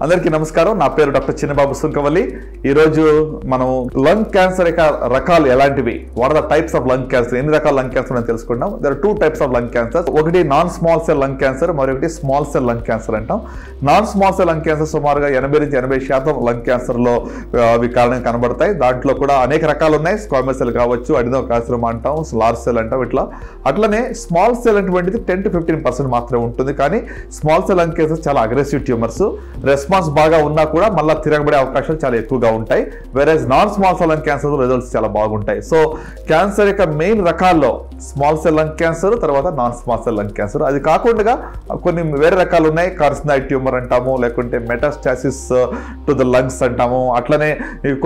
అందరికీ నమస్కారం. నా పేరు డాక్టర్ చిన్నబాబు సుంకవల్లి. ఈరోజు మనం లంగ్ క్యాన్సర్ యొక్క రకాలు ఎలాంటివి, what are the types of lung cancer, ఎన్ని రకాల లంగ్ క్యాన్సర్ అని తెలుసుకుంటాం. There are 2 types of lung cancer. ఒకటి non small cell lung cancer, మరొకటి స్మాల్ సెల్ లంగ్ క్యాన్సర్ అంటాం. Non small cell lung cancer సుమారుగా 80-80% లంగ్ క్యాన్సర్లో అవి కారణంగా కనబడతాయి. దాంట్లో కూడా అనేక రకాలు ఉన్నాయి. స్క్వామస్ సెల్ కావచ్చు, అడినోకార్సినోమా అంటాం, లార్జ్ సెల్ అంటాం. ఇట్లా అట్లనే స్మాల్ సెల్ అటువంటిది 10-15% మాత్రమే ఉంటుంది. కానీ స్మాల్ సెల్ లంగ్ క్యాన్సర్ చాలా అగ్రెసివ్ ట్యూమర్స్, రెస్పాన్స్ బాగా ఉన్నా కూడా మళ్ళీ తిరగబడే అవకాశాలు చాలా ఎక్కువగా ఉంటాయి. వేరేజ్ non small cell lung cancer results చాలా బాగుంటాయి. సో క్యాన్సర్ యొక్క మెయిన్ రకాల్లో స్మాల్ సెల్ లంగ్ క్యాన్సర్, తర్వాత non small cell lung cancer. అది కాకుండా కొన్ని వేరే రకాలు ఉన్నాయి. కార్సినాయిడ్ ట్యూమర్ అంటాము, లేకుంటే మెటాస్టాసిస్ టు ద లంగ్స్ అంటాము. అట్లనే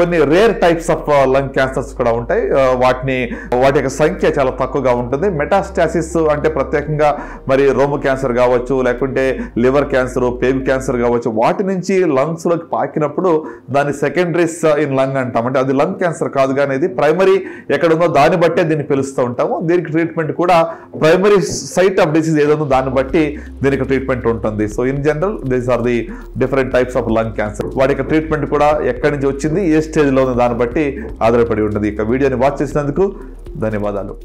కొన్ని rare types of lung cancers కూడా ఉంటాయి. వాటి యొక్క సంఖ్య చాలా తక్కువగా ఉంటుంది. మెటాస్టాసిస్ అంటే ప్రత్యేకంగా మరి రోము క్యాన్సర్ కావచ్చు, లేకుంటే లివర్ క్యాన్సర్, పేగు క్యాన్సర్ కావచ్చు, వాటి నుంచి లంగ్స్ లోకి పాకినప్పుడు దాన్ని సెకండరీస్ ఇన్ లంగ్ అంటాం. అంటే అది లంగ్ క్యాన్సర్ కాదు, కానీ ఇది ప్రైమరీ ఎక్కడ ఉందో దాన్ని బట్టే దీన్ని పిలుస్తూ ఉంటాము. దీనికి ట్రీట్మెంట్ కూడా ప్రైమరీ సైట్ ఆఫ్ డిసీజ్ ఏదో దాన్ని బట్టి దీనికి ట్రీట్మెంట్ ఉంటుంది. So in general these are the different types of lung cancer. వాటి యొక్క ట్రీట్మెంట్ కూడా ఎక్కడి నుంచి వచ్చింది, ఏ స్టేజ్లో ఉంది దాన్ని బట్టి ఆధారపడి ఉంటుంది. ఇక వీడియోని వాచ్ చేసినందుకు ధన్యవాదాలు.